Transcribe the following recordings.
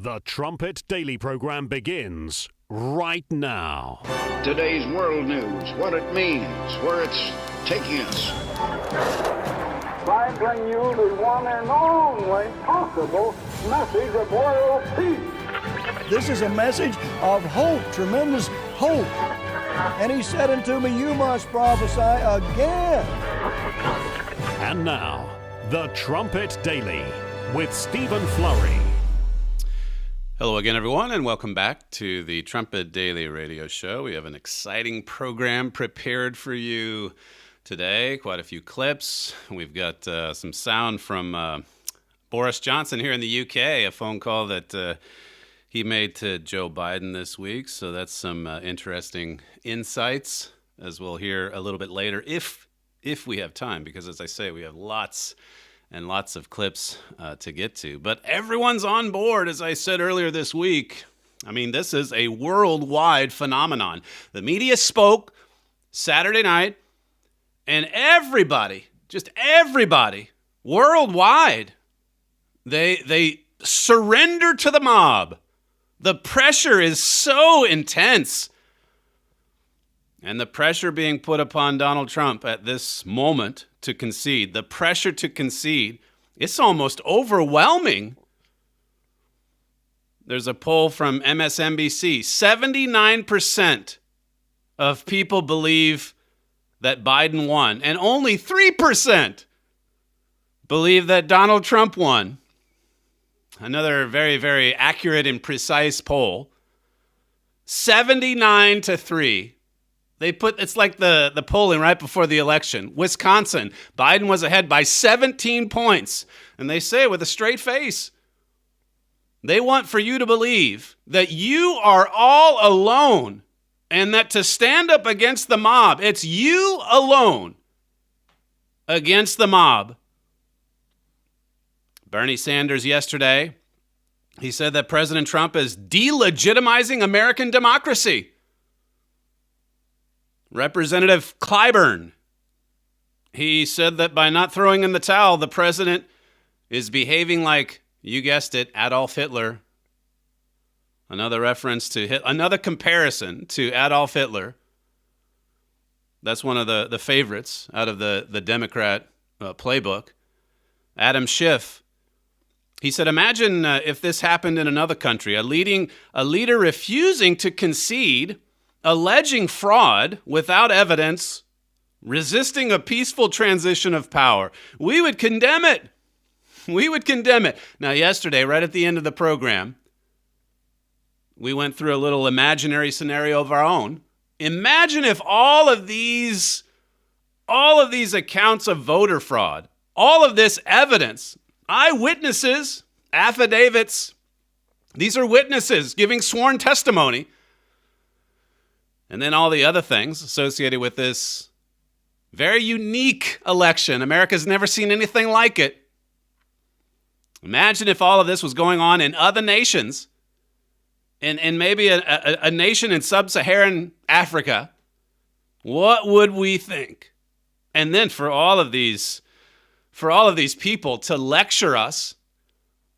The Trumpet Daily program begins right now. Today's world news, what it means, where it's taking us. I bring you the one and only possible message of world peace. This is a message of hope, tremendous hope. And he said unto me, you must prophesy again. And now, The Trumpet Daily with Stephen Flurry. Hello again, everyone, and welcome back to the Trumpet Daily Radio Show. We have an exciting program prepared for you today. Quite a few clips. We've got some sound from Boris Johnson here in the UK, a phone call that he made to Joe Biden this week. So that's some interesting insights, as we'll hear a little bit later, if we have time, because as I say, we have lots and lots of clips to get to. But everyone's on board, as I said earlier this week. I mean, this is a worldwide phenomenon. The media spoke Saturday night, and everybody, just everybody, worldwide, they surrender to the mob. The pressure is so intense. And the pressure being put upon Donald Trump at this moment to concede, the pressure to concede, it's almost overwhelming. There's a poll from MSNBC. 79% of people believe that Biden won, and only 3% believe that Donald Trump won. Another very, very accurate and precise poll. 79-3. It's like the polling right before the election. Wisconsin, Biden was ahead by 17 points. And they say with a straight face, they want for you to believe that you are all alone and that to stand up against the mob, it's you alone against the mob. Bernie Sanders yesterday, he said that President Trump is delegitimizing American democracy. Representative Clyburn, he said that by not throwing in the towel, the president is behaving like, you guessed it, Adolf Hitler. Another reference to another comparison to Adolf Hitler. That's one of the favorites out of the Democrat playbook. Adam Schiff, he said, imagine if this happened in another country, a leader refusing to concede, alleging fraud without evidence, resisting a peaceful transition of power. We would condemn it. We would condemn it. Now, yesterday, right at the end of the program, we went through a little imaginary scenario of our own. Imagine if all of these accounts of voter fraud, all of this evidence, eyewitnesses, affidavits, these are witnesses giving sworn testimony, and then all the other things associated with this very unique election. America's never seen anything like it. Imagine if all of this was going on in other nations, and maybe a nation in sub-Saharan Africa. What would we think? And then for all of these people to lecture us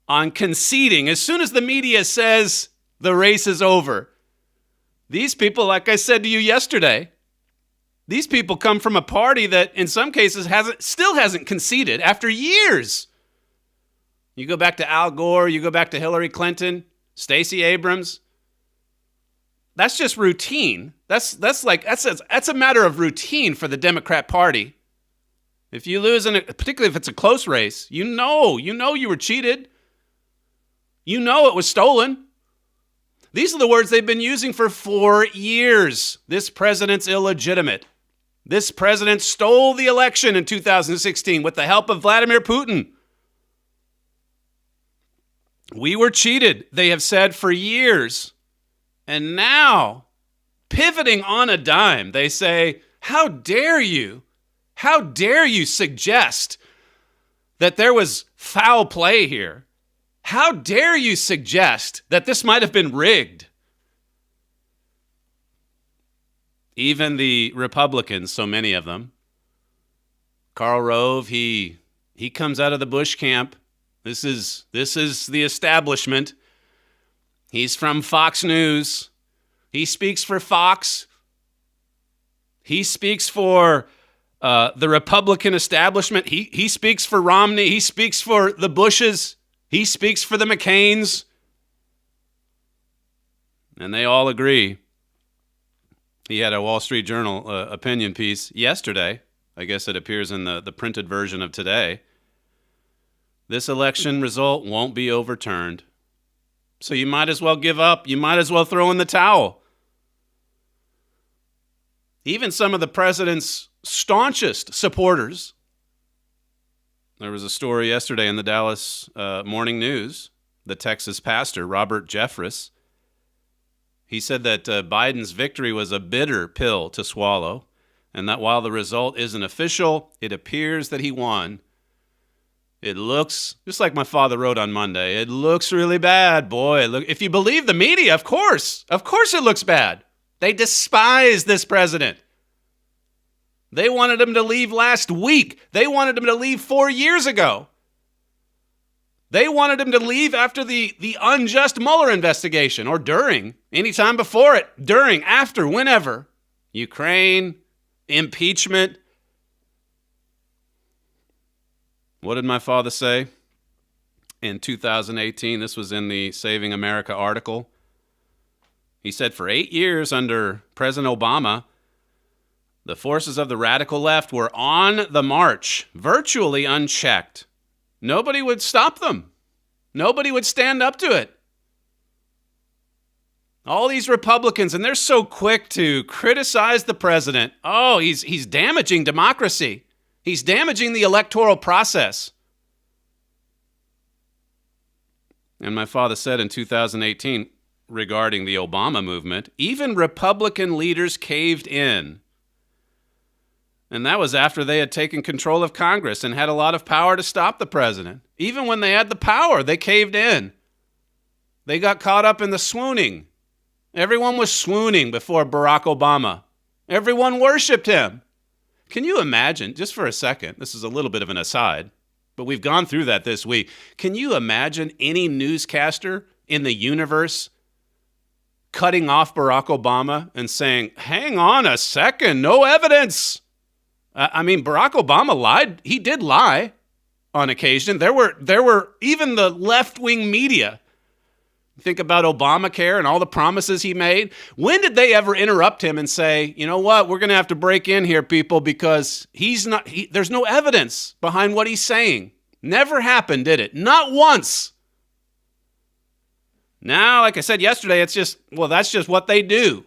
on conceding as soon as the media says the race is over. These people, like I said to you yesterday, these people come from a party that in some cases still hasn't conceded after years. You go back to Al Gore, you go back to Hillary Clinton, Stacey Abrams. That's just routine. That's a matter of routine for the Democrat Party. If you lose, particularly if it's a close race, you know you were cheated. You know it was stolen. These are the words they've been using for 4 years. This president's illegitimate. This president stole the election in 2016 with the help of Vladimir Putin. We were cheated, they have said for years. And now, pivoting on a dime, they say, how dare you? How dare you suggest that there was foul play here? How dare you suggest that this might have been rigged? Even the Republicans, so many of them, Karl Rove, he comes out of the Bush camp. This is the establishment. He's from Fox News. He speaks for Fox. He speaks for the Republican establishment. He speaks for Romney. He speaks for the Bushes. He speaks for the McCains. And they all agree. He had a Wall Street Journal opinion piece yesterday. I guess it appears in the printed version of today. This election result won't be overturned. So you might as well give up. You might as well throw in the towel. Even some of the president's staunchest supporters. There was a story yesterday in the Dallas Morning News. The Texas pastor, Robert Jeffress, he said that Biden's victory was a bitter pill to swallow, and that while the result isn't official, it appears that he won. It looks, just like my father wrote on Monday, it looks really bad, boy. Look, if you believe the media, of course it looks bad. They despise this president. They wanted him to leave last week. They wanted him to leave 4 years ago. They wanted him to leave after the unjust Mueller investigation, or during, anytime before it, during, after, whenever. Ukraine, impeachment. What did my father say in 2018? This was in the Saving America article. He said, for 8 years under President Obama, the forces of the radical left were on the march, virtually unchecked. Nobody would stop them. Nobody would stand up to it. All these Republicans, and they're so quick to criticize the president. Oh, he's damaging democracy. He's damaging the electoral process. And my father said in 2018, regarding the Obama movement, even Republican leaders caved in. And that was after they had taken control of Congress and had a lot of power to stop the president. Even when they had the power, they caved in. They got caught up in the swooning. Everyone was swooning before Barack Obama. Everyone worshiped him. Can you imagine, just for a second, this is a little bit of an aside, but we've gone through that this week. Can you imagine any newscaster in the universe cutting off Barack Obama and saying, hang on a second, no evidence? I mean, Barack Obama lied. He did lie on occasion. There were even the left-wing media. Think about Obamacare and all the promises he made. When did they ever interrupt him and say, you know what, we're going to have to break in here, people, because there's no evidence behind what he's saying. Never happened, did it? Not once. Now, like I said yesterday, that's just what they do.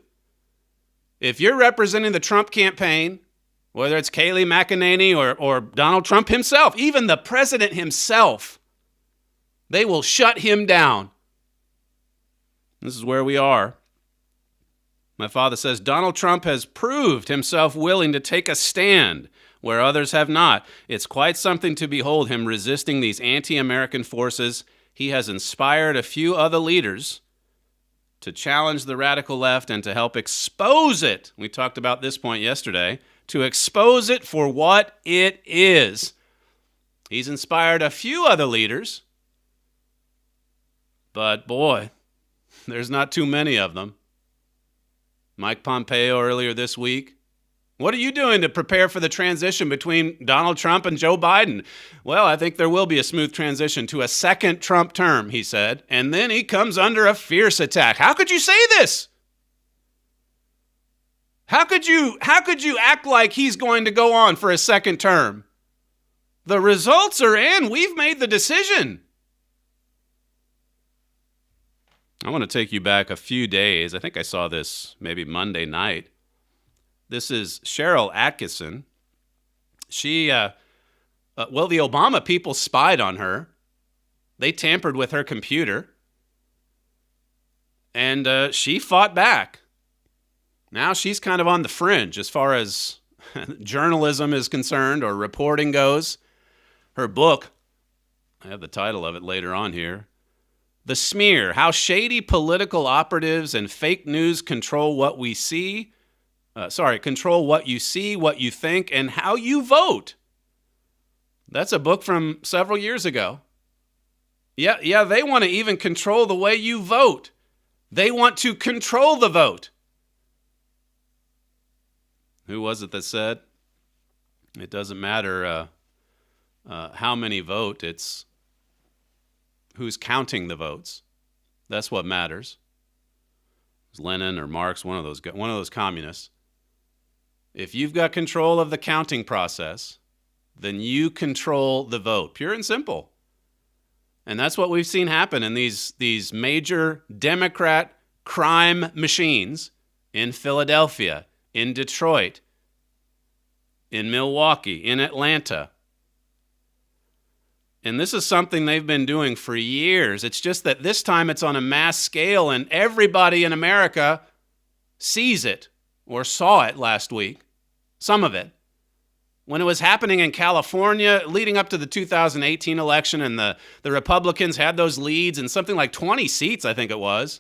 If you're representing the Trump campaign, whether it's Kayleigh McEnany or Donald Trump himself, even the president himself, they will shut him down. This is where we are. My father says Donald Trump has proved himself willing to take a stand where others have not. It's quite something to behold him resisting these anti-American forces. He has inspired a few other leaders to challenge the radical left and to help expose it. We talked about this point yesterday. To expose it for what it is. He's inspired a few other leaders, but boy, there's not too many of them. Mike Pompeo earlier this week. What are you doing to prepare for the transition between Donald Trump and Joe Biden? Well, I think there will be a smooth transition to a second Trump term, he said, and then he comes under a fierce attack. How could you say this? How could you act like he's going to go on for a second term? The results are in. We've made the decision. I want to take you back a few days. I think I saw this maybe Monday night. This is Cheryl Atkinson. She, the Obama people spied on her. They tampered with her computer. And she fought back. Now she's kind of on the fringe as far as journalism is concerned or reporting goes. Her book, I have the title of it later on here, The Smear, How Shady Political Operatives and Fake News Control What We See. Control what you see, what you think, and how you vote. That's a book from several years ago. Yeah, they want to even control the way you vote. They want to control the vote. Who was it that said, it doesn't matter how many vote, it's who's counting the votes. That's what matters. It was Lenin or Marx, one of those communists. If you've got control of the counting process, then you control the vote. Pure and simple. And that's what we've seen happen in these major Democrat crime machines in Philadelphia, in Detroit, in Milwaukee, in Atlanta. And this is something they've been doing for years. It's just that this time it's on a mass scale, and everybody in America sees it or saw it last week, some of it. When it was happening in California, leading up to the 2018 election, and the Republicans had those leads in something like 20 seats, I think it was.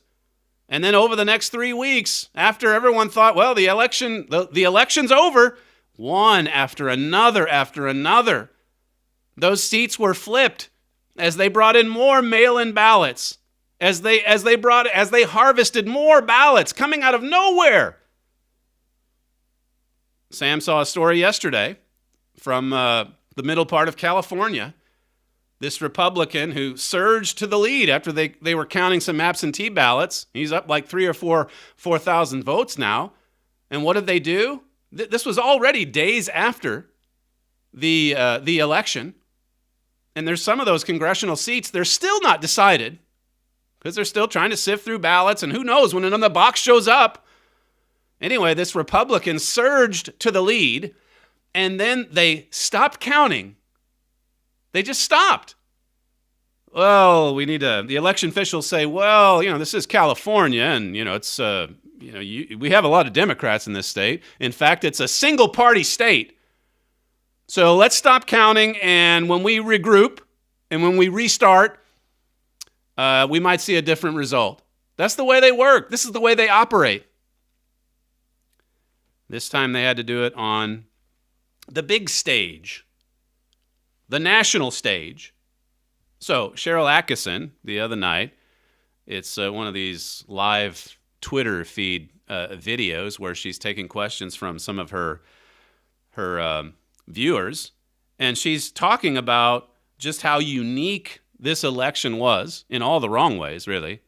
And then over the next 3 weeks, after everyone thought, well, the election's over, one after another, those seats were flipped as they brought in more mail-in ballots, as they harvested more ballots coming out of nowhere. Sam saw a story yesterday from the middle part of California. This Republican who surged to the lead after they were counting some absentee ballots. He's up like 3,000 or 4,000 votes now. And what did they do? This was already days after the election. And there's some of those congressional seats, they're still not decided because they're still trying to sift through ballots. And who knows when another box shows up. Anyway, this Republican surged to the lead, and then they stopped counting. They just stopped. Well, the election officials say, well, this is California, and, it's, we have a lot of Democrats in this state. In fact, it's a single-party state. So let's stop counting, and when we regroup and when we restart, we might see a different result. That's the way they work. This is the way they operate. This time they had to do it on the big stage, the national stage. So Cheryl Atkinson, the other night, it's one of these live Twitter feed videos where she's taking questions from some of her viewers, and she's talking about just how unique this election was in all the wrong ways, really,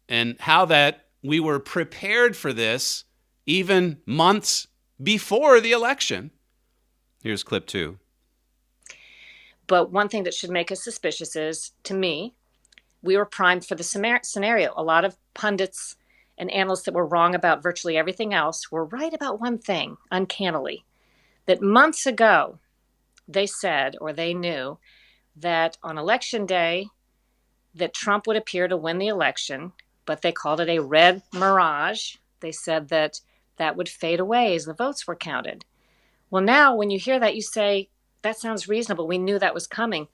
and how that we were prepared for this even months before the election. Here's clip 2. But one thing that should make us suspicious is, to me, we were primed for the scenario. A lot of pundits and analysts that were wrong about virtually everything else were right about one thing, uncannily, that months ago they said, or they knew, that on election day that Trump would appear to win the election, but they called it a red mirage. They said that would fade away as the votes were counted. Well, now when you hear that, you say, that sounds reasonable. We knew that was coming.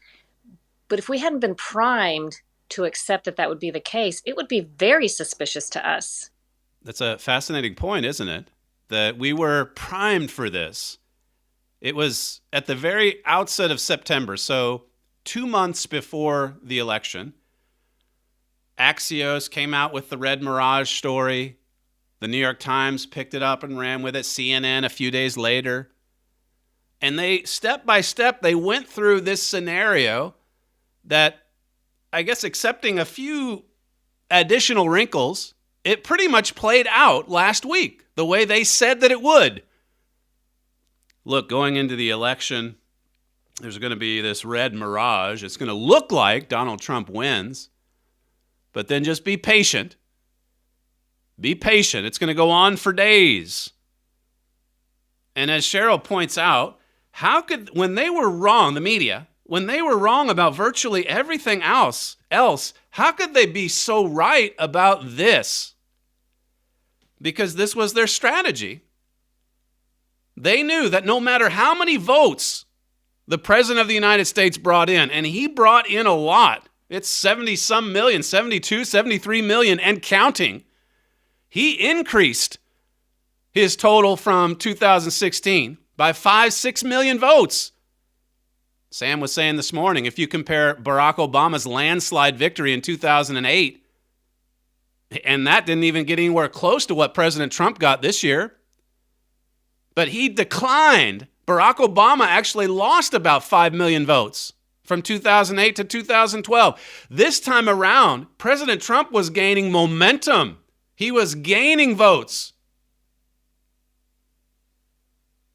But if we hadn't been primed to accept that would be the case, it would be very suspicious to us. That's a fascinating point, isn't it? That we were primed for this. It was at the very outset of September, so 2 months before the election. Axios came out with the Red Mirage story. The New York Times picked it up and ran with it. CNN a few days later. And they, step by step, they went through this scenario that, I guess, accepting a few additional wrinkles, it pretty much played out last week the way they said that it would. Look, going into the election, there's going to be this red mirage. It's going to look like Donald Trump wins, but then just be patient. Be patient. It's going to go on for days. And as Cheryl points out, when they were wrong, the media, when they were wrong about virtually everything else, how could they be so right about this? Because this was their strategy. They knew that no matter how many votes the President of the United States brought in, and he brought in a lot, it's 70-some million, 72, 73 million, and counting. He increased his total from 2016 by 5-6 million votes. Sam was saying this morning, if you compare Barack Obama's landslide victory in 2008 And that didn't even get anywhere close to what President Trump got this year. But he declined. Barack Obama actually lost about 5 million votes from 2008 to 2012. This time around, President Trump was gaining momentum. He was gaining votes.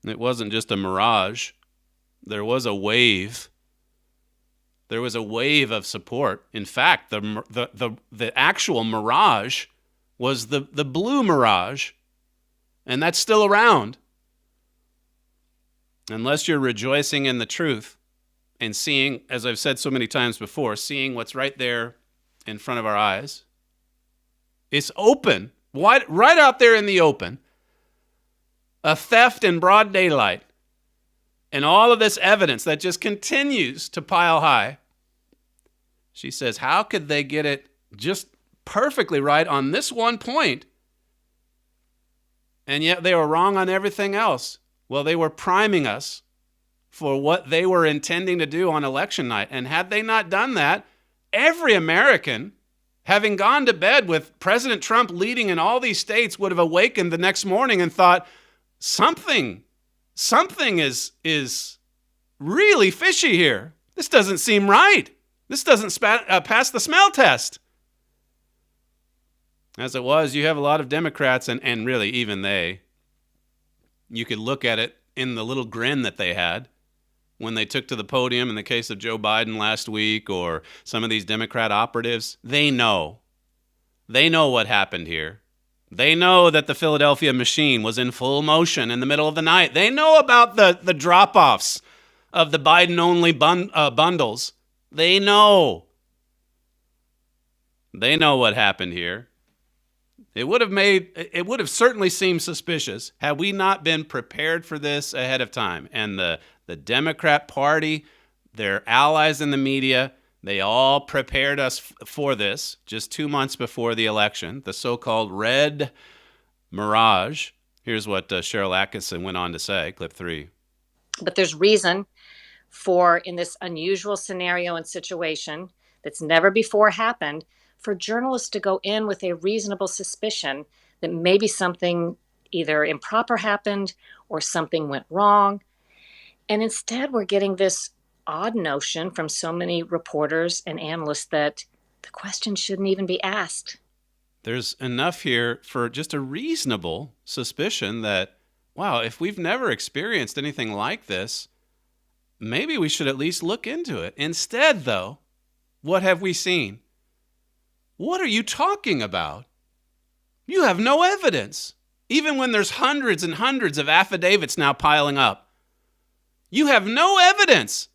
It wasn't just a mirage. There was a wave. There was a wave of support. In fact, the actual mirage was the blue mirage, and that's still around. Unless you're rejoicing in the truth and seeing, as I've said so many times before, seeing what's right there in front of our eyes. It's open, right out there in the open. A theft in broad daylight. And all of this evidence that just continues to pile high. She says, how could they get it just perfectly right on this one point? And yet they were wrong on everything else. Well, they were priming us for what they were intending to do on election night. And had they not done that, every American, having gone to bed with President Trump leading in all these states, would have awakened the next morning and thought, something is really fishy here. This doesn't seem right. This doesn't pass the smell test. As it was, you have a lot of Democrats, and really even they, you could look at it in the little grin that they had when they took to the podium in the case of Joe Biden last week, or some of these Democrat operatives. They know what happened here. They know that the Philadelphia machine was in full motion in the middle of the night. They know about the drop-offs of the Biden-only bundles. They know. They know what happened here. It would have certainly seemed suspicious had we not been prepared for this ahead of time. And the Democrat Party, their allies in the media, they all prepared us for this just 2 months before the election, the so-called red mirage. Here's what Cheryl Atkinson went on to say, clip 3. But there's reason for, in this unusual scenario and situation that's never before happened, for journalists to go in with a reasonable suspicion that maybe something either improper happened or something went wrong. And instead, we're getting this odd notion from so many reporters and analysts that the question shouldn't even be asked. There's enough here for just a reasonable suspicion that, wow, if we've never experienced anything like this, maybe we should at least look into it. Instead, though, what have we seen? What are you talking about? You have no evidence. Even when there's hundreds and hundreds of affidavits now piling up, you have no evidence.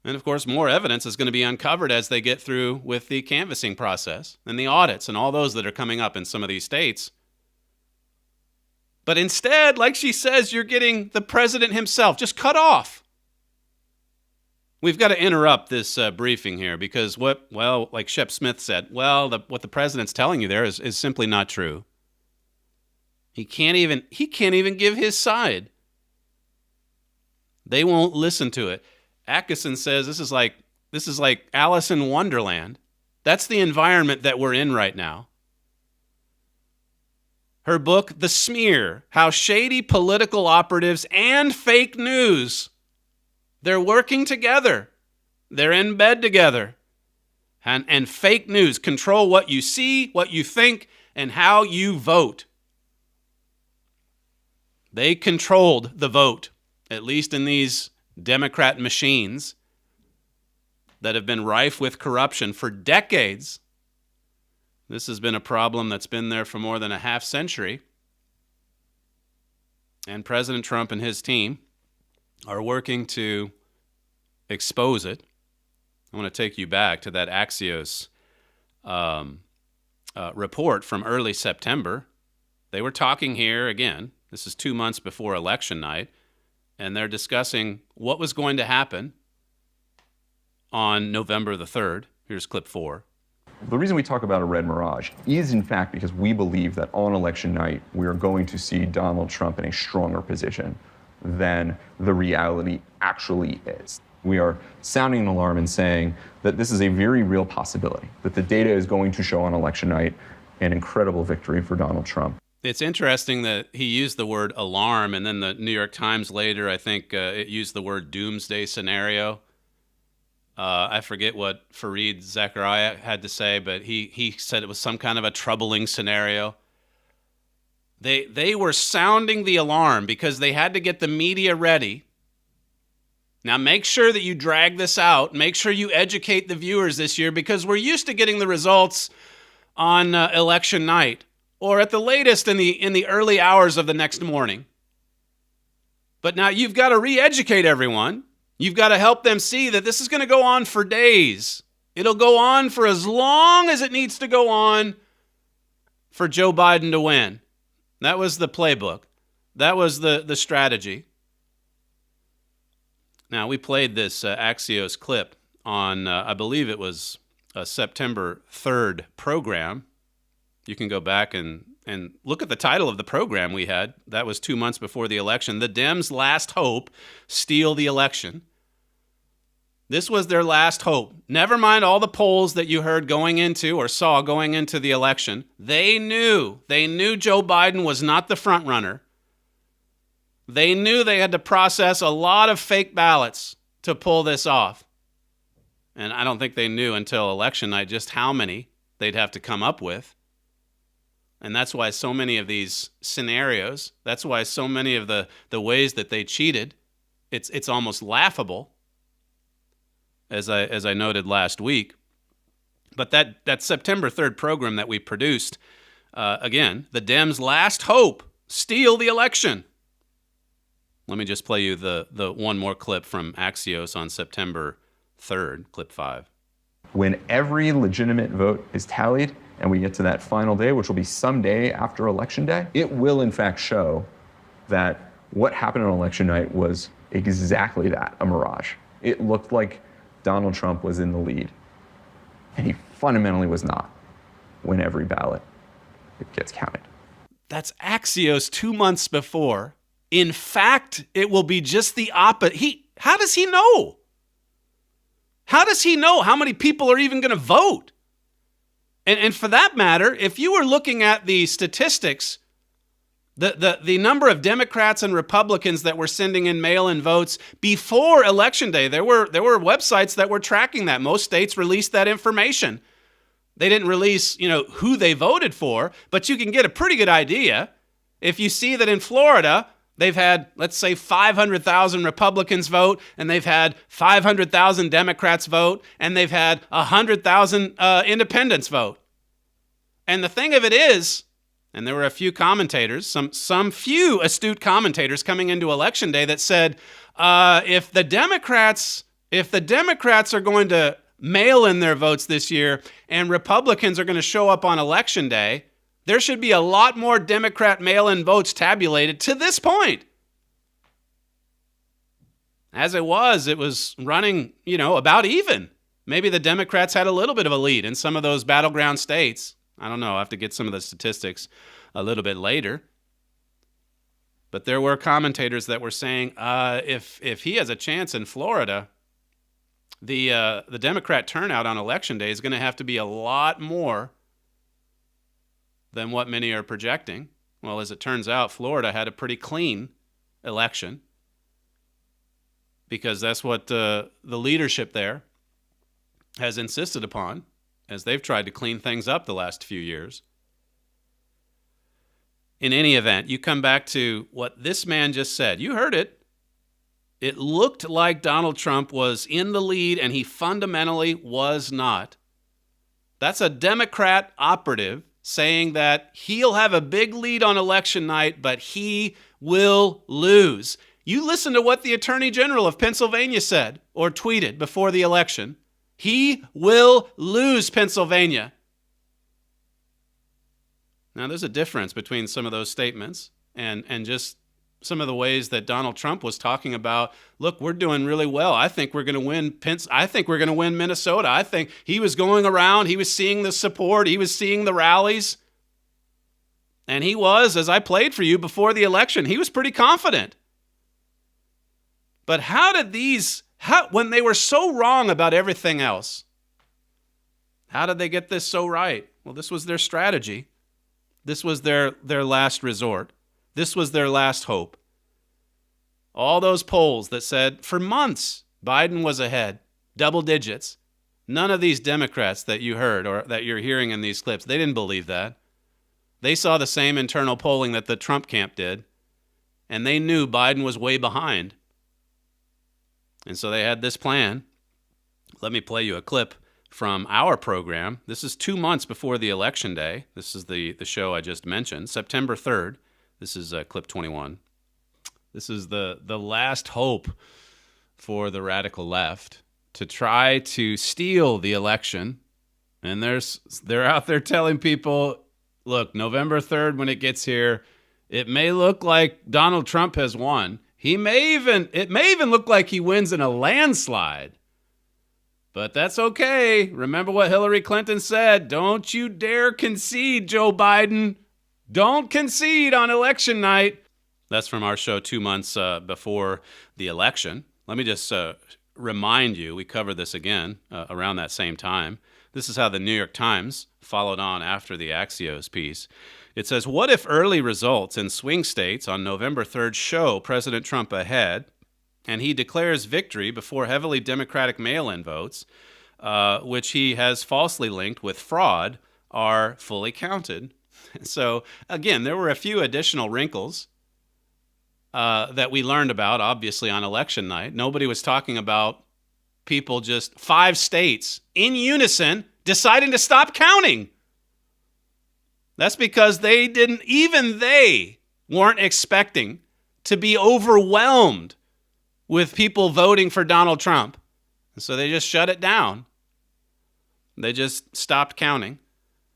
And of course, more evidence is going to be uncovered as they get through with the canvassing process and the audits and all those that are coming up in some of these states. But instead, like she says, you're getting the president himself just cut off. We've got to interrupt this briefing here because like Shep Smith said, what the president's telling you there is simply not true. He can't even give his side. They won't listen to it. Atkinson says this is like Alice in Wonderland. That's the environment that we're in right now. Her book, The Smear, How Shady Political Operatives and Fake News, they're working together. They're in bed together. And fake news control what you see, what you think, and how you vote. They controlled the vote, at least in these Democrat machines that have been rife with corruption for decades. This has been a problem that's been there for more than a half century. And President Trump and his team are working to expose it. I want to take you back to that Axios report from early September. They were talking here again. This is 2 months before election night. And they're discussing what was going to happen on November the 3rd. Here's clip 4. The reason we talk about a red mirage is, in fact, because we believe that on election night, we are going to see Donald Trump in a stronger position than the reality actually is. We are sounding an alarm and saying that this is a very real possibility, that the data is going to show on election night an incredible victory for Donald Trump. It's interesting that he used the word alarm, and then the New York Times later, I think, it used the word doomsday scenario. I forget what Fareed Zakaria had to say, but he said it was some kind of a troubling scenario. They were sounding the alarm because they had to get the media ready. Now make sure that you drag this out. Make sure you educate the viewers this year, because we're used to getting the results on election night, or at the latest in the early hours of the next morning. But now you've got to re-educate everyone. You've got to help them see that this is going to go on for days. It'll go on for as long as it needs to go on for Joe Biden to win. That was the playbook. That was the strategy. Now, we played this Axios clip on, I believe it was a September 3rd program. You can go back and look at the title of the program we had. That was 2 months before the election. The Dems' last hope, steal the election. This was their last hope. Never mind all the polls that you heard going into or saw going into the election. They knew Joe Biden was not the front runner. They knew they had to process a lot of fake ballots to pull this off. And I don't think they knew until election night just how many they'd have to come up with. And that's why so many of these scenarios, that's why so many of the ways that they cheated, it's almost laughable, as I noted last week. But that September 3rd program that we produced, again, the Dems' last hope, steal the election. Let me just play you the one more clip from Axios on September 3rd, clip 5. When every legitimate vote is tallied and we get to that final day, which will be some day after Election Day, it will in fact show that what happened on election night was exactly that, a mirage. It looked like Donald Trump was in the lead, and he fundamentally was not when every ballot gets counted. That's Axios 2 months before. In fact, it will be just the opposite. How does he know? How does he know how many people are even going to vote? And for that matter, if you were looking at the statistics, the number of Democrats and Republicans that were sending in mail-in votes before Election Day, there were websites that were tracking that. Most states released that information. They didn't release, who they voted for, but you can get a pretty good idea. If you see that in Florida, they've had, let's say, 500,000 Republicans vote, and they've had 500,000 Democrats vote, and they've had 100,000 independents vote. And the thing of it is, and there were a few commentators, some few astute commentators coming into Election Day that said, if the Democrats are going to mail in their votes this year and Republicans are going to show up on Election Day, there should be a lot more Democrat mail-in votes tabulated to this point. As it was running, about even. Maybe the Democrats had a little bit of a lead in some of those battleground states. I don't know. I'll have to get some of the statistics a little bit later. But there were commentators that were saying, if he has a chance in Florida, the Democrat turnout on Election Day is going to have to be a lot more than what many are projecting. Well, as it turns out, Florida had a pretty clean election, because that's what the leadership there has insisted upon, as they've tried to clean things up the last few years. In any event, you come back to what this man just said. You heard it. It looked like Donald Trump was in the lead, and he fundamentally was not. That's a Democrat operative saying that he'll have a big lead on election night, but he will lose. You listen to what the Attorney General of Pennsylvania said or tweeted before the election. He will lose Pennsylvania. Now, there's a difference between some of those statements and just some of the ways that Donald Trump was talking about, look, we're doing really well. I think we're going to win I think we're going to win Minnesota. I think he was going around, he was seeing the support, he was seeing the rallies. And he was, as I played for you before the election, he was pretty confident. But how did these When they were so wrong about everything else, how did they get this so right? Well, this was their strategy. This was their last resort. This was their last hope. All those polls that said for months Biden was ahead, double digits. None of these Democrats that you heard or that you're hearing in these clips, they didn't believe that. They saw the same internal polling that the Trump camp did, and they knew Biden was way behind. And so they had this plan. Let me play you a clip from our program. This is 2 months before the election day. This is the show I just mentioned, September 3rd. This is clip 21. This is the last hope for the radical left to try to steal the election. And they're out there telling people, look, November 3rd, when it gets here, it may look like Donald Trump has won. It may even look like he wins in a landslide. But that's okay. Remember what Hillary Clinton said. Don't you dare concede, Joe Biden. Don't concede on election night. That's from our show 2 months before the election. Let me just remind you, we covered this again around that same time. This is how the New York Times followed on after the Axios piece. It says, what if early results in swing states on November 3rd show President Trump ahead, and he declares victory before heavily Democratic mail-in votes, which he has falsely linked with fraud, are fully counted? So, again, there were a few additional wrinkles that we learned about, obviously, on election night. Nobody was talking about people, just 5 states in unison deciding to stop counting. That's because they weren't expecting to be overwhelmed with people voting for Donald Trump. And so they just shut it down. They just stopped counting.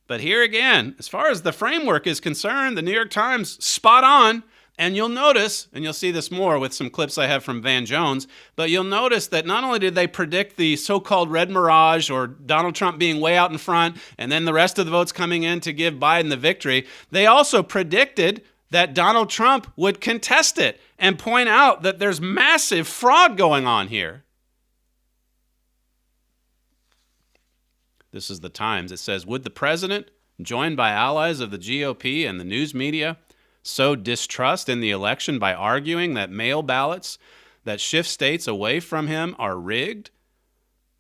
But here again, as far as the framework is concerned, the New York Times, spot on. And you'll notice, and you'll see this more with some clips I have from Van Jones, but you'll notice that not only did they predict the so-called red mirage or Donald Trump being way out in front and then the rest of the votes coming in to give Biden the victory, they also predicted that Donald Trump would contest it and point out that there's massive fraud going on here. This is the Times. It says, would the president, joined by allies of the GOP and the news media, sow distrust in the election by arguing that mail ballots that shift states away from him are rigged?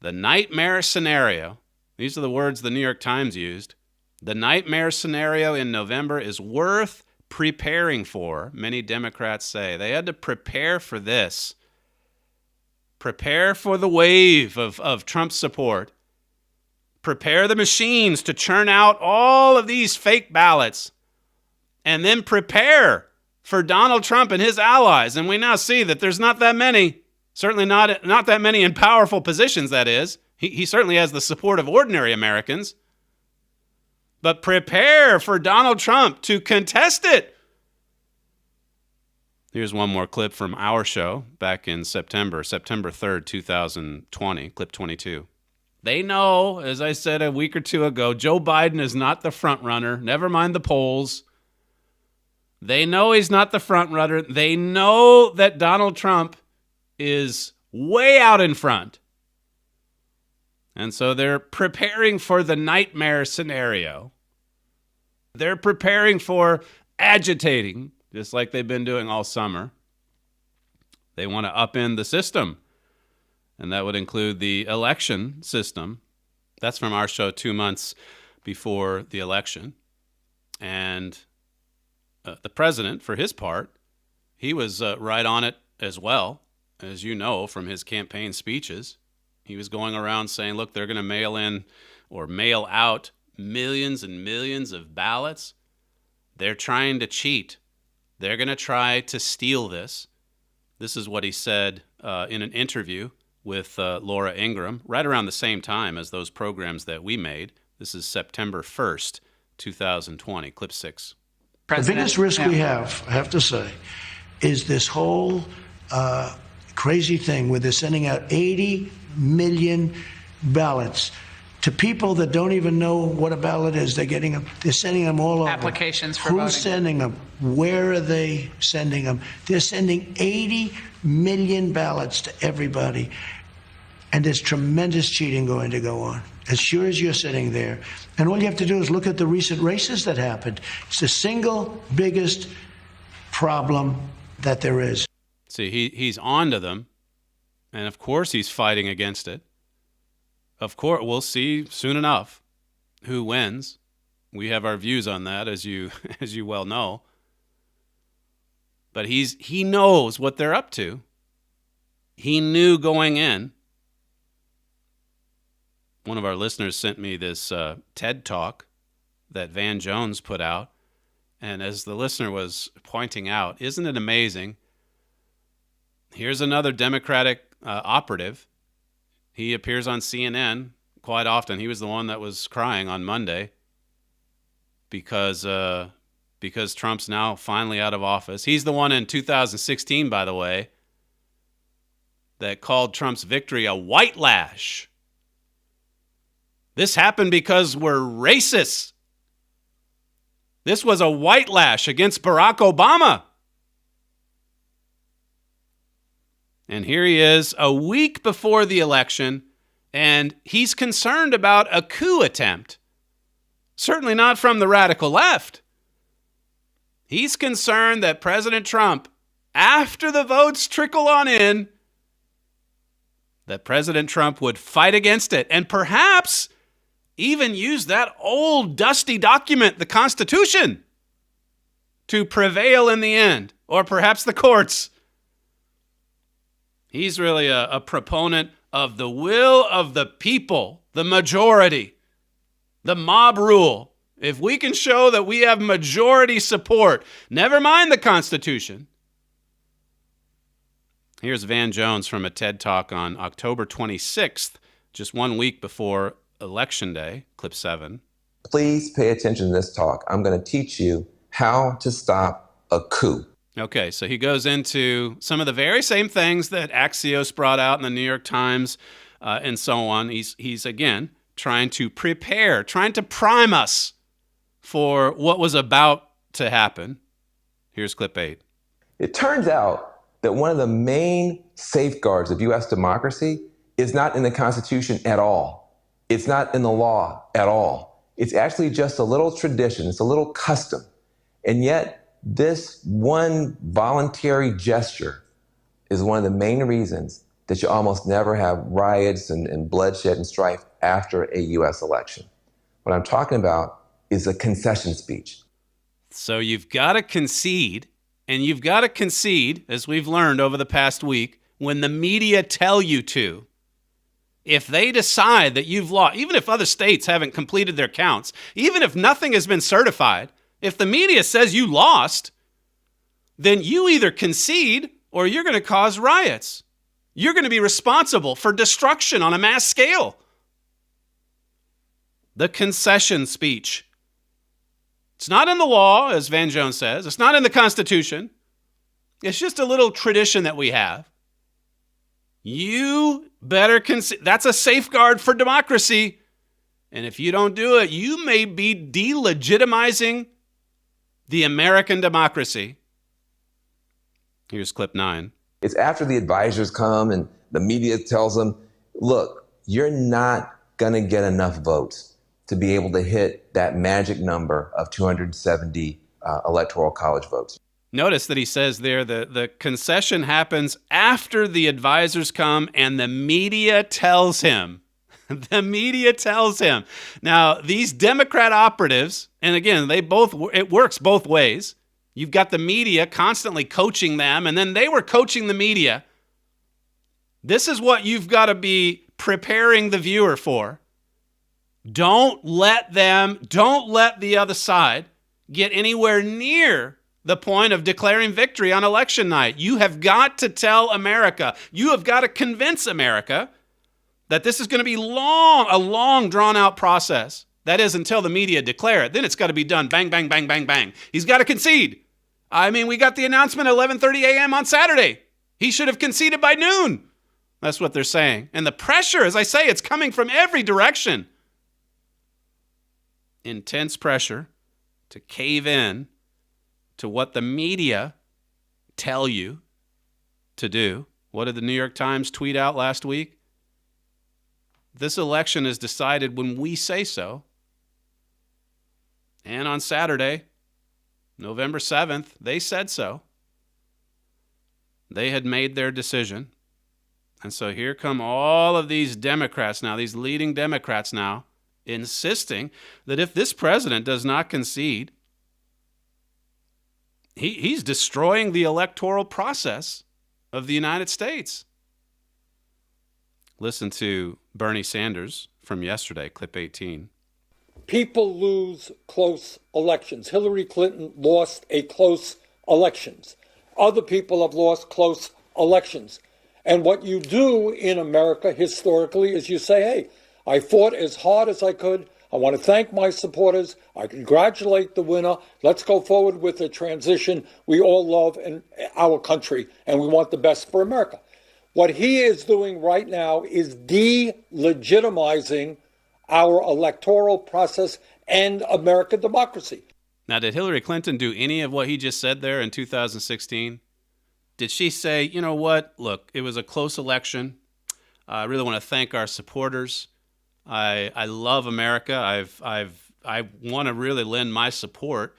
The nightmare scenario, these are the words the New York Times used, the nightmare scenario in November is worth preparing for, many Democrats say. They had to prepare for this. Prepare for the wave of Trump support. Prepare the machines to churn out all of these fake ballots. And then prepare for Donald Trump and his allies. And we now see that there's not that many, certainly not that many in powerful positions, that is. He certainly has the support of ordinary Americans. But prepare for Donald Trump to contest it. Here's one more clip from our show back in September 3rd, 2020, clip 22. They know, as I said a week or two ago, Joe Biden is not the front runner. Never mind the polls. They know he's not the front runner. They know that Donald Trump is way out in front. And so they're preparing for the nightmare scenario. They're preparing for agitating, just like they've been doing all summer. They want to upend the system. And that would include the election system. That's from our show 2 months before the election. And the president, for his part, he was right on it as well, as you know from his campaign speeches. He was going around saying, look, they're going to mail in or mail out millions and millions of ballots. They're trying to cheat. They're going to try to steal this. This is what he said in an interview with Laura Ingraham, right around the same time as those programs that we made. This is September 1st, 2020, clip 6. The biggest risk we have, I have to say, is this whole crazy thing where they're sending out 80 million ballots to people that don't even know what a ballot is. They're getting them. They're sending them all over. Applications for voting. Who's sending them? Where are they sending them? They're sending 80 million ballots to everybody. and there's tremendous cheating going to go on, as sure as you're sitting there. And all you have to do is look at the recent races that happened. It's the single biggest problem that there is. See, he's on to them, and of course he's fighting against it. Of course, we'll see soon enough who wins. We have our views on that, as you well know. But he knows what they're up to. He knew going in. One of our listeners sent me this TED Talk that Van Jones put out. And as the listener was pointing out, isn't it amazing? Here's another Democratic operative. He appears on CNN quite often. He was the one that was crying on Monday because Trump's now finally out of office. He's the one in 2016, by the way, that called Trump's victory a white lash. This happened because we're racist. This was a white lash against Barack Obama. And here he is a week before the election, and he's concerned about a coup attempt. Certainly not from the radical left. He's concerned that President Trump, after the votes trickle on in, that President Trump would fight against it and perhaps even use that old dusty document, the Constitution, to prevail in the end, or perhaps the courts. He's really a proponent of the will of the people, the majority, the mob rule. If we can show that we have majority support, never mind the Constitution. Here's Van Jones from a TED Talk on October 26th, just 1 week before Election Day, clip 7. Please pay attention to this talk. I'm going to teach you how to stop a coup. Okay, so he goes into some of the very same things that Axios brought out in the New York Times and so on. He's again, trying to prepare, trying to prime us for what was about to happen. Here's clip 8. It turns out that one of the main safeguards of U.S. democracy is not in the Constitution at all. It's not in the law at all. It's actually just a little tradition. It's a little custom. And yet, this one voluntary gesture is one of the main reasons that you almost never have riots and bloodshed and strife after a U.S. election. What I'm talking about is a concession speech. So you've got to concede, and you've got to concede, as we've learned over the past week, when the media tell you to. If they decide that you've lost, even if other states haven't completed their counts, even if nothing has been certified, if the media says you lost, then you either concede or you're going to cause riots. You're going to be responsible for destruction on a mass scale. The concession speech. It's not in the law, as Van Jones says. It's not in the Constitution. It's just a little tradition that we have. You better concede. That's a safeguard for democracy. And if you don't do it, you may be delegitimizing the American democracy. Here's clip 9. It's after the advisors come and the media tells them, look, you're not going to get enough votes to be able to hit that magic number of 270 electoral college votes. Notice that he says there the concession happens after the advisors come and the media tells him. The media tells him. Now, these Democrat operatives, and again, it works both ways. You've got the media constantly coaching them, and then they were coaching the media. This is what you've got to be preparing the viewer for. Don't let the other side get anywhere near the point of declaring victory on election night. You have got to tell America, you have got to convince America that this is going to be a long drawn-out process. That is, until the media declare it. Then it's got to be done. Bang, bang, bang, bang, bang. He's got to concede. I mean, we got the announcement at 11:30 a.m. on Saturday. He should have conceded by noon. That's what they're saying. And the pressure, as I say, it's coming from every direction. Intense pressure to cave in to what the media tell you to do. What did the New York Times tweet out last week? This election is decided when we say so. And on Saturday, November 7th, they said so. They had made their decision. And so here come all of these Democrats now, these leading Democrats now, insisting that if this president does not concede, he's destroying the electoral process of the United States. Listen to Bernie Sanders from yesterday, clip 18. People lose close elections. Hillary Clinton lost a close elections. Other people have lost close elections. And what you do in America historically is you say, hey, I fought as hard as I could. I want to thank my supporters. I congratulate the winner. Let's go forward with the transition we all love in our country, and we want the best for America. What he is doing right now is delegitimizing our electoral process and American democracy. Now, did Hillary Clinton do any of what he just said there in 2016? Did she say, you know what, look, it was a close election. I really want to thank our supporters. I love America. I want to really lend my support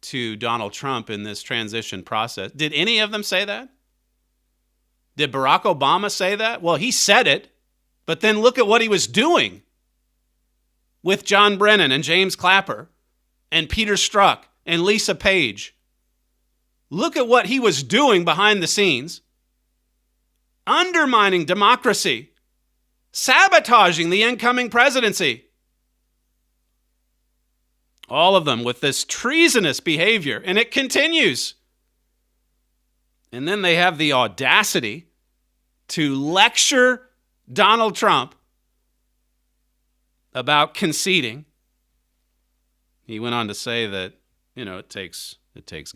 to Donald Trump in this transition process. Did any of them say that? Did Barack Obama say that? Well, he said it, but then look at what he was doing with John Brennan and James Clapper and Peter Strzok and Lisa Page. Look at what he was doing behind the scenes, undermining democracy, sabotaging the incoming presidency. All of them with this treasonous behavior, and it continues. And then they have the audacity to lecture Donald Trump about conceding. He went on to say that, you know, it takes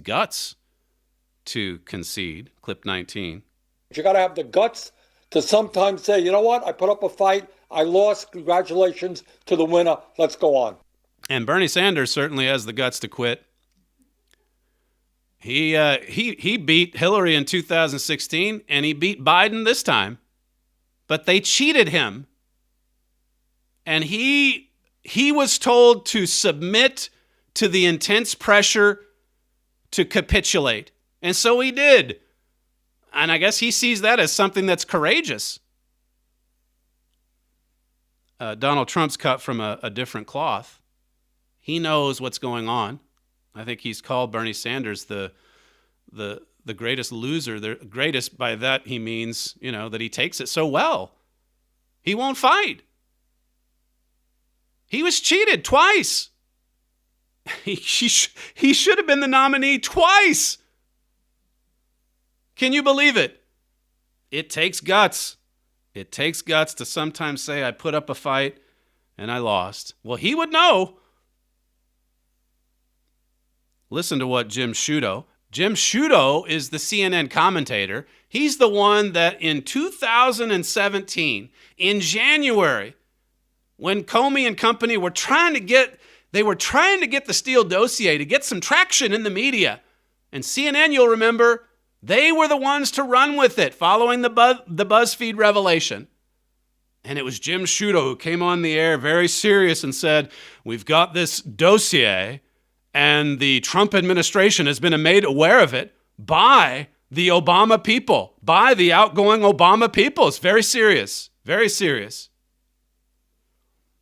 guts to concede. Clip 19. You got to have the guts to sometimes say, you know what, I put up a fight, I lost, congratulations to the winner, let's go on. And Bernie Sanders certainly has the guts to quit. He beat Hillary in 2016, and he beat Biden this time. But they cheated him. And he was told to submit to the intense pressure to capitulate. And so he did. And I guess he sees that as something that's courageous. Donald Trump's cut from a different cloth. He knows what's going on. I think he's called Bernie Sanders the greatest loser. The greatest, by that he means, you know, that he takes it so well. He won't fight. He was cheated twice. He should have been the nominee twice. Can you believe it? It takes guts. It takes guts to sometimes say, I put up a fight and I lost. Well, he would know. Listen to what Jim Sciutto is the CNN commentator. He's the one that in 2017, in January, when Comey and company were trying to get the Steele dossier to get some traction in the media. And CNN, you'll remember, they were the ones to run with it following the BuzzFeed revelation. And it was Jim Sciutto who came on the air very serious and said, we've got this dossier and the Trump administration has been made aware of it by the Obama people, by the outgoing Obama people. It's very serious, very serious.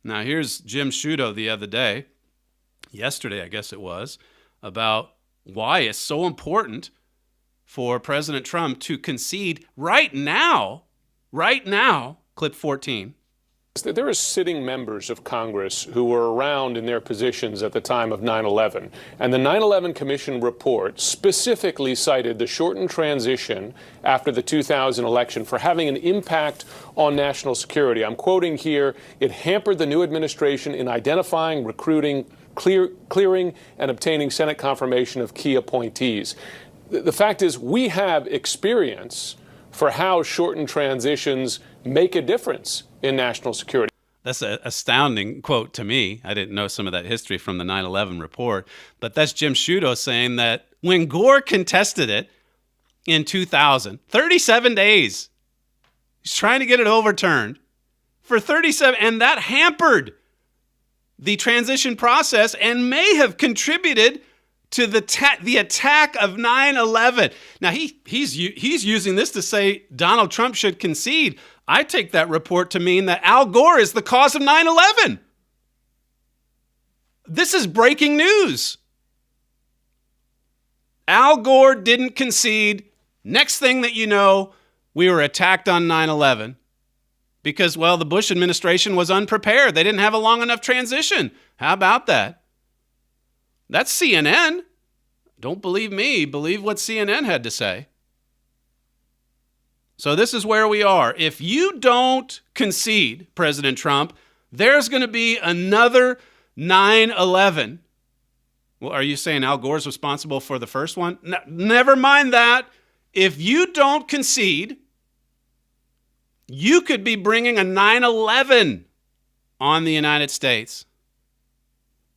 Now, here's Jim Sciutto the other day, yesterday I guess it was, about why it's so important for President Trump to concede right now, clip 14. There are sitting members of Congress who were around in their positions at the time of 9/11, and the 9/11 Commission report specifically cited the shortened transition after the 2000 election for having an impact on national security. I'm quoting here, it hampered the new administration in identifying, recruiting, clearing, and obtaining Senate confirmation of key appointees. The fact is, we have experience for how shortened transitions make a difference in national security. That's an astounding quote to me. I didn't know some of that history from the 9/11 report, but that's Jim Sciutto saying that when Gore contested it in 2000, 37 days, he's trying to get it overturned. for 37, and that hampered the transition process and may have contributed to the attack of 9/11. Now, he's using this to say Donald Trump should concede. I take that report to mean that Al Gore is the cause of 9/11. This is breaking news. Al Gore didn't concede. Next thing that you know, we were attacked on 9/11 because, well, the Bush administration was unprepared. They didn't have a long enough transition. How about that? That's CNN. Don't believe me. Believe what CNN had to say. So this is where we are. If you don't concede, President Trump, there's going to be another 9/11. Well, are you saying Al Gore's responsible for the first one? No, never mind that. If you don't concede, you could be bringing a 9/11 on the United States.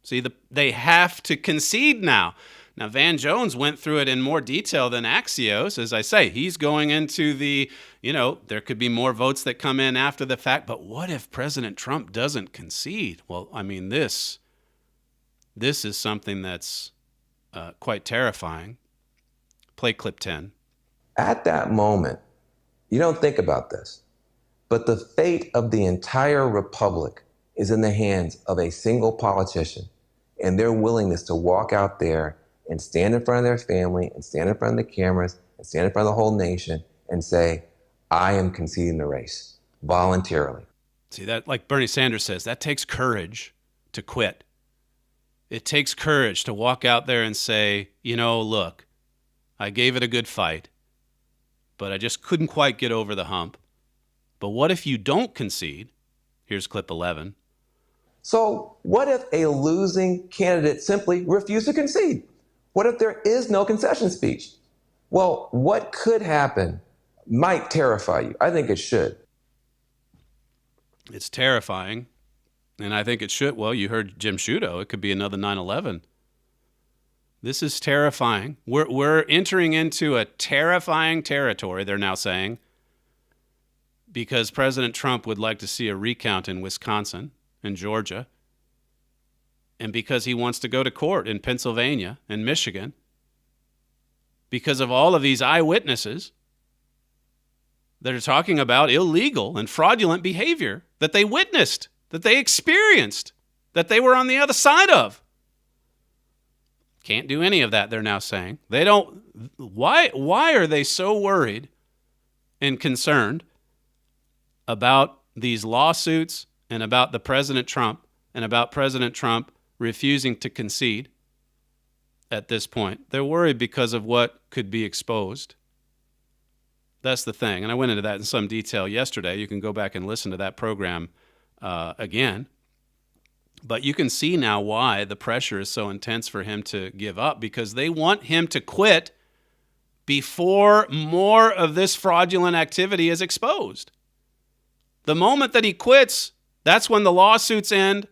See, they have to concede now. Now, Van Jones went through it in more detail than Axios. As I say, he's going into there could be more votes that come in after the fact. But what if President Trump doesn't concede? Well, I mean, this is something that's quite terrifying. Play clip 10. At that moment, you don't think about this, but the fate of the entire republic is in the hands of a single politician and their willingness to walk out there and stand in front of their family and stand in front of the cameras and stand in front of the whole nation and say, I am conceding the race voluntarily. See, that, like Bernie Sanders says, that takes courage to quit. It takes courage to walk out there and say, look, I gave it a good fight, but I just couldn't quite get over the hump. But what if you don't concede? Here's clip 11. So what if a losing candidate simply refused to concede? What if there is no concession speech? Well, what could happen might terrify you. I think it should. It's terrifying. And I think it should. Well, you heard Jim Sciutto. It could be another 9/11. This is terrifying. We're entering into a terrifying territory, they're now saying, because President Trump would like to see a recount in Wisconsin and Georgia, and because he wants to go to court in Pennsylvania and Michigan, because of all of these eyewitnesses that are talking about illegal and fraudulent behavior that they witnessed, that they experienced, that they were on the other side of. Can't do any of that, they're now saying. They don't. Why are they so worried and concerned about these lawsuits and about the President Trump and about President Trump refusing to concede at this point? They're worried because of what could be exposed. That's the thing. And I went into that in some detail yesterday. You can go back and listen to that program again. But you can see now why the pressure is so intense for him to give up, because they want him to quit before more of this fraudulent activity is exposed. The moment that he quits, that's when the lawsuits end.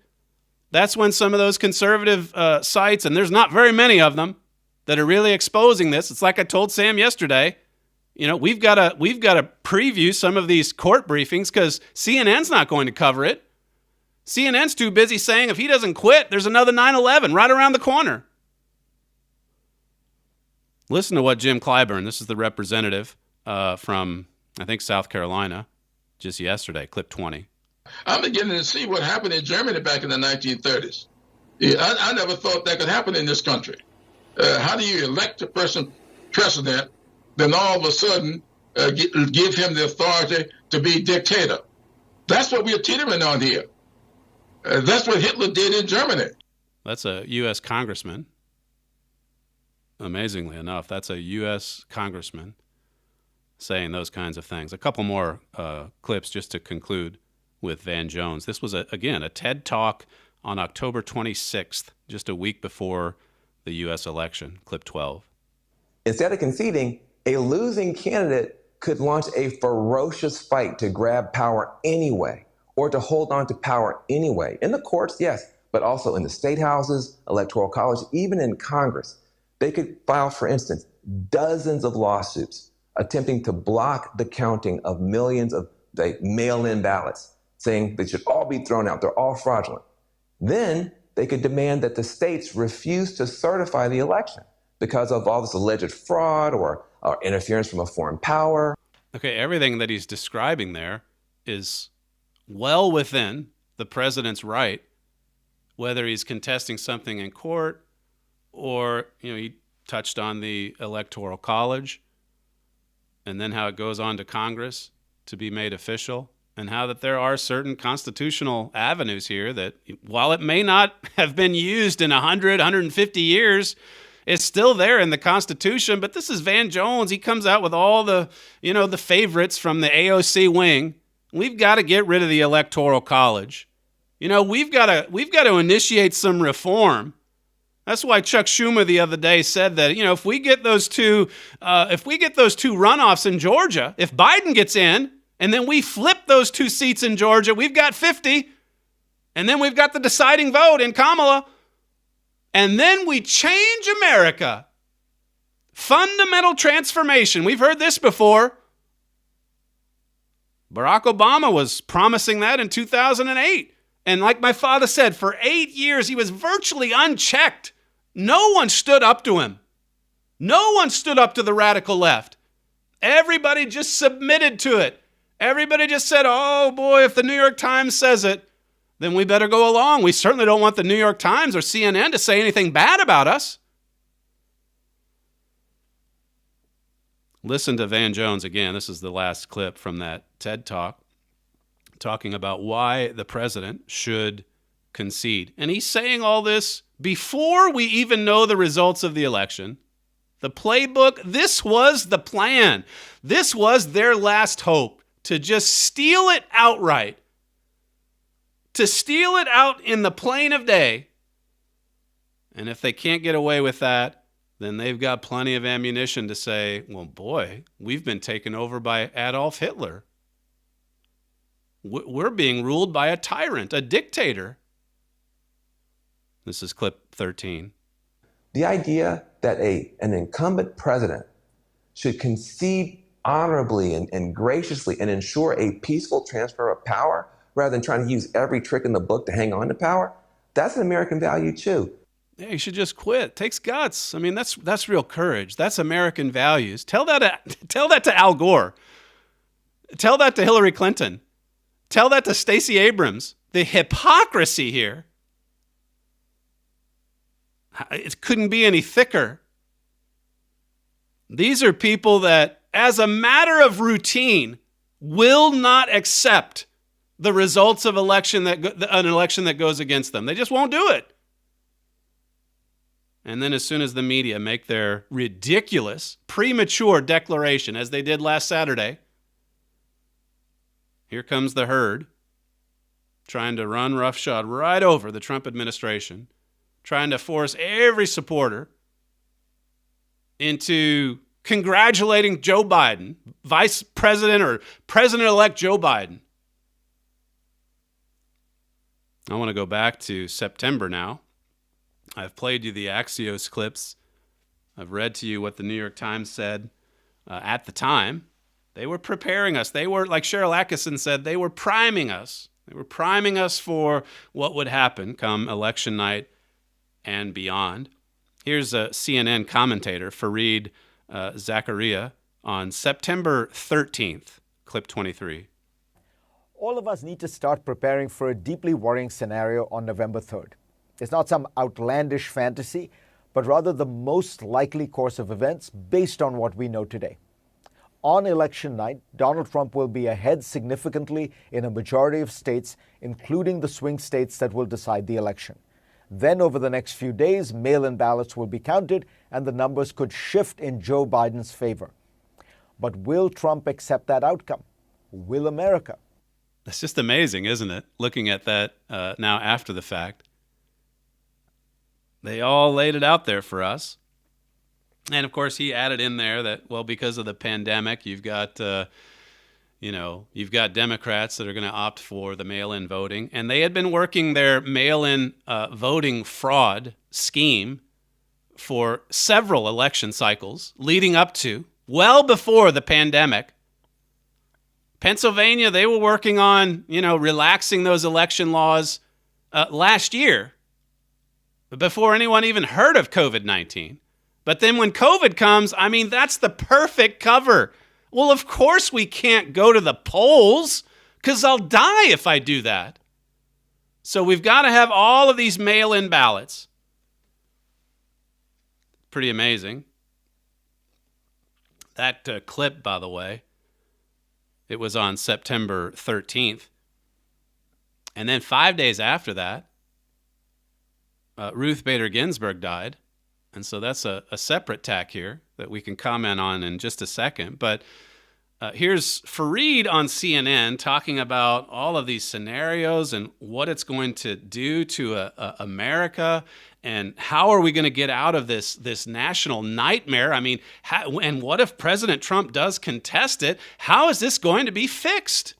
That's when some of those conservative sites, and there's not very many of them, that are really exposing this. It's like I told Sam yesterday. We've got to preview some of these court briefings because CNN's not going to cover it. CNN's too busy saying if he doesn't quit, there's another 9/11 right around the corner. Listen to what Jim Clyburn, this is the representative from, I think, South Carolina, just yesterday, clip 20. I'm beginning to see what happened in Germany back in the 1930s. I never thought that could happen in this country. How do you elect a person president, then all of a sudden give him the authority to be dictator? That's what we're teetering on here. That's what Hitler did in Germany. That's a U.S. congressman. Amazingly enough, that's a U.S. congressman saying those kinds of things. A couple more clips just to conclude with Van Jones. This was, again, a TED Talk on October 26th, just a week before the U.S. election, clip 12. Instead of conceding, a losing candidate could launch a ferocious fight to grab power anyway, or to hold on to power anyway. In the courts, yes, but also in the state houses, electoral college, even in Congress. They could file, for instance, dozens of lawsuits attempting to block the counting of millions of mail-in ballots, saying they should all be thrown out. They're all fraudulent. Then they could demand that the states refuse to certify the election because of all this alleged fraud or interference from a foreign power. Okay, everything that he's describing there is well within the president's right, whether he's contesting something in court or, he touched on the Electoral College and then how it goes on to Congress to be made official, and how that there are certain constitutional avenues here that, while it may not have been used in 100, 150 years, it's still there in the Constitution. But this is Van Jones. He comes out with all the, the favorites from the AOC wing. We've got to get rid of the Electoral College. We've got to initiate some reform. That's why Chuck Schumer the other day said that, if we get those two runoffs in Georgia, if Biden gets in and then we flip those 2 seats in Georgia, we've got 50. And then we've got the deciding vote in Kamala. And then we change America. Fundamental transformation. We've heard this before. Barack Obama was promising that in 2008. And like my father said, for 8 years, he was virtually unchecked. No one stood up to him. No one stood up to the radical left. Everybody just submitted to it. Everybody just said, oh boy, if the New York Times says it, then we better go along. We certainly don't want the New York Times or CNN to say anything bad about us. Listen to Van Jones again. This is the last clip from that TED Talk, talking about why the president should concede. And he's saying all this before we even know the results of the election. The playbook, this was the plan. This was their last hope, to just steal it outright. To steal it out in the plain of day. And if they can't get away with that, then they've got plenty of ammunition to say, well, boy, we've been taken over by Adolf Hitler. We're being ruled by a tyrant, a dictator. This is clip 13. The idea that an incumbent president should concede honorably and graciously and ensure a peaceful transfer of power rather than trying to use every trick in the book to hang on to power, that's an American value too. Yeah, you should just quit. It takes guts. I mean, that's real courage. That's American values. Tell that to Al Gore. Tell that to Hillary Clinton. Tell that to Stacey Abrams. The hypocrisy here. It couldn't be any thicker. These are people that, as a matter of routine, will not accept the results of an election that goes against them. They just won't do it. And then as soon as the media make their ridiculous, premature declaration, as they did last Saturday, here comes the herd trying to run roughshod right over the Trump administration, trying to force every supporter into congratulating Joe Biden, Vice President or President-elect Joe Biden. I want to go back to September now. I've played you the Axios clips. I've read to you what the New York Times said at the time. They were preparing us. They were, like Cheryl Atkinson said, they were priming us. They were priming us for what would happen come election night and beyond. Here's a CNN commentator, Fareed Zakaria, on September 13th, clip 23. All of us need to start preparing for a deeply worrying scenario on November 3rd. It's not some outlandish fantasy, but rather the most likely course of events based on what we know today. On election night, Donald Trump will be ahead significantly in a majority of states, including the swing states that will decide the election. Then over the next few days, mail-in ballots will be counted and the numbers could shift in Joe Biden's favor. But will Trump accept that outcome? Will America? That's just amazing, isn't it? Looking at that now after the fact. They all laid it out there for us. And of course, he added in there that, well, because of the pandemic, you've got Democrats that are going to opt for the mail-in voting. And they had been working their mail-in voting fraud scheme for several election cycles leading up to, well before the pandemic. Pennsylvania, they were working on, relaxing those election laws last year before anyone even heard of COVID-19. But then when COVID comes, that's the perfect cover. Well, of course we can't go to the polls because I'll die if I do that. So we've got to have all of these mail-in ballots. Pretty amazing. That clip, by the way, it was on September 13th. And then 5 days after that, Ruth Bader-Ginsburg died. And so that's a separate tack here that we can comment on in just a second. But here's Fareed on CNN talking about all of these scenarios and what it's going to do to America and how are we going to get out of this national nightmare. And what if President Trump does contest it? How is this going to be fixed?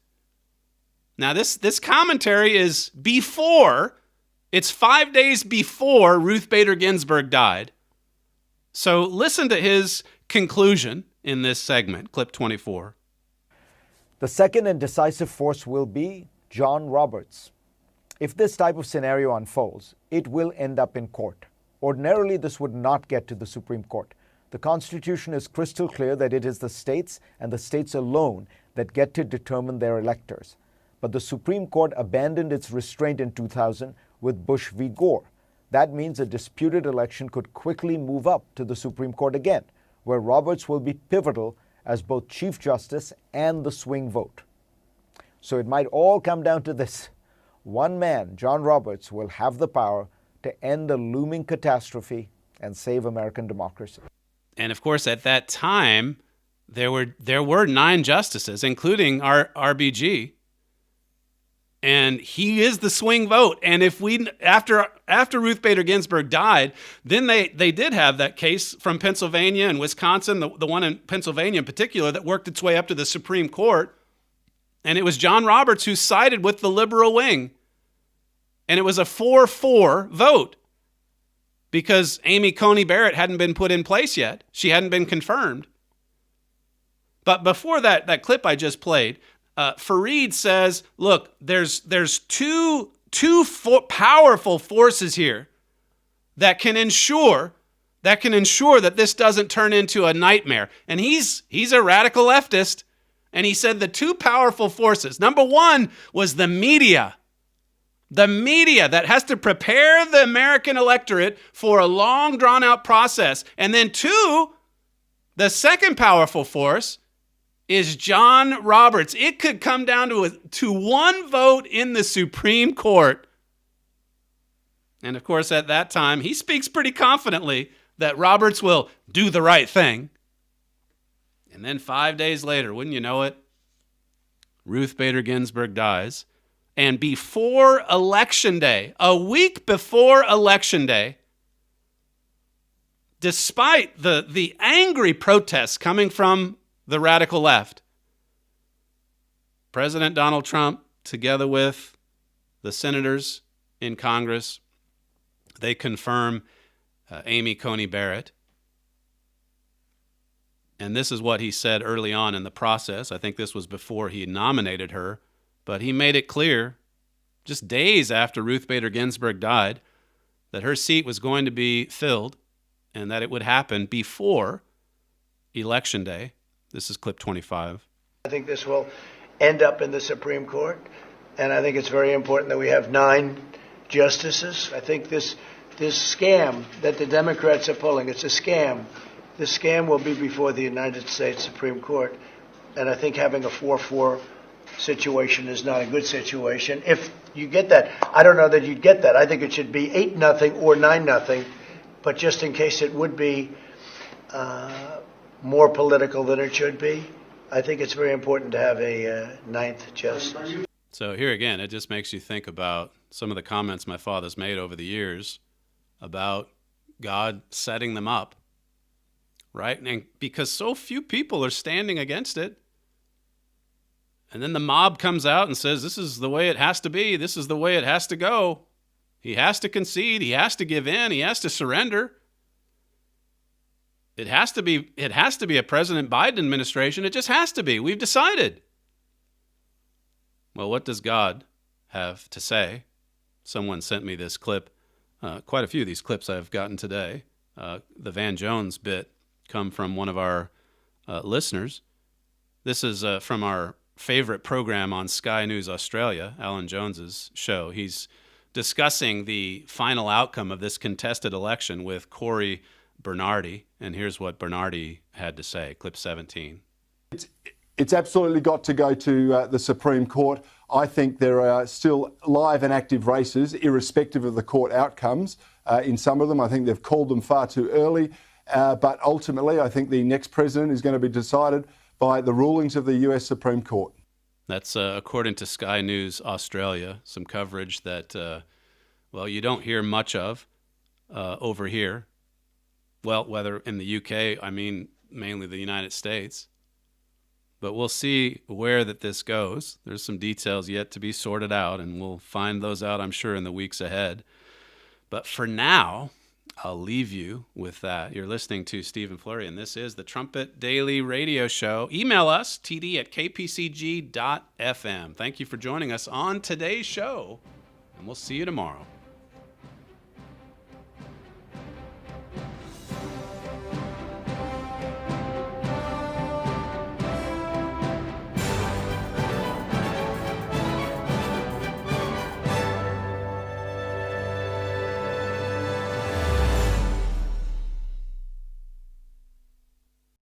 Now, this commentary is before, it's 5 days before Ruth Bader Ginsburg died. So listen to his conclusion in this segment, clip 24. The second and decisive force will be John Roberts. If this type of scenario unfolds, it will end up in court. Ordinarily, this would not get to the Supreme Court. The Constitution is crystal clear that it is the states and the states alone that get to determine their electors. But the Supreme Court abandoned its restraint in 2000 with Bush v. Gore. That means a disputed election could quickly move up to the Supreme Court again, where Roberts will be pivotal as both Chief Justice and the swing vote. So it might all come down to this. One man, John Roberts, will have the power to end a looming catastrophe and save American democracy. And of course, at that time, there were 9 justices, including our RBG. And he is the swing vote. And if we after Ruth Bader Ginsburg died, then they did have that case from Pennsylvania and Wisconsin, the one in Pennsylvania in particular, that worked its way up to the Supreme Court. And it was John Roberts who sided with the liberal wing. And it was a 4-4 vote because Amy Coney Barrett hadn't been put in place yet. She hadn't been confirmed. But before that clip I just played, Fareed says, look, there's two powerful forces here that can ensure that this doesn't turn into a nightmare. And he's a radical leftist. And he said the 2 powerful forces. Number 1 was the media. The media that has to prepare the American electorate for a long, drawn-out process. And then 2, the second powerful force is John Roberts. It could come down to 1 vote in the Supreme Court. And of course, at that time, he speaks pretty confidently that Roberts will do the right thing. And then 5 days later, wouldn't you know it, Ruth Bader Ginsburg dies. And before Election Day, a week before Election Day, despite the angry protests coming from the radical left, President Donald Trump, together with the senators in Congress, they confirm Amy Coney Barrett. And this is what he said early on in the process. I think this was before he nominated her. But he made it clear, just days after Ruth Bader Ginsburg died, that her seat was going to be filled and that it would happen before Election Day. This is clip 25. I think this will end up in the Supreme Court, and I think it's very important that we have 9 justices. I think this scam that the Democrats are pulling, it's a scam. The scam will be before the United States Supreme Court, and I think having a 4-4 situation is not a good situation. If you get that, I don't know that you'd get that. I think it should be 8-0 or 9-0, but just in case it would be more political than it should be, I think it's very important to have a 9th justice. So here again, it just makes you think about some of the comments my father's made over the years about God setting them up, right? And because so few people are standing against it. And then the mob comes out and says, this is the way it has to be. This is the way it has to go. He has to concede. He has to give in. He has to surrender. It has to be a President Biden administration. It just has to be. We've decided. Well, what does God have to say? Someone sent me this clip. Quite a few of these clips I've gotten today. The Van Jones bit come from one of our listeners. This is from our favorite program on Sky News Australia, Alan Jones's show. He's discussing the final outcome of this contested election with Corey Bernardi, and here's what Bernardi had to say. Clip 17. It's absolutely got to go to the Supreme Court. I think there are still live and active races, irrespective of the court outcomes. In some of them, I think they've called them far too early. But ultimately, I think the next president is going to be decided by the rulings of the US Supreme Court. That's according to Sky News Australia, some coverage that, you don't hear much of over here. Well, whether in the UK, I mean mainly the United States. But we'll see where this goes. There's some details yet to be sorted out, and we'll find those out, I'm sure, in the weeks ahead. But for now, I'll leave you with that. You're listening to Stephen Flurry, and this is the Trumpet Daily Radio Show. Email us, td@kpcg.fm. Thank you for joining us on today's show, and we'll see you tomorrow.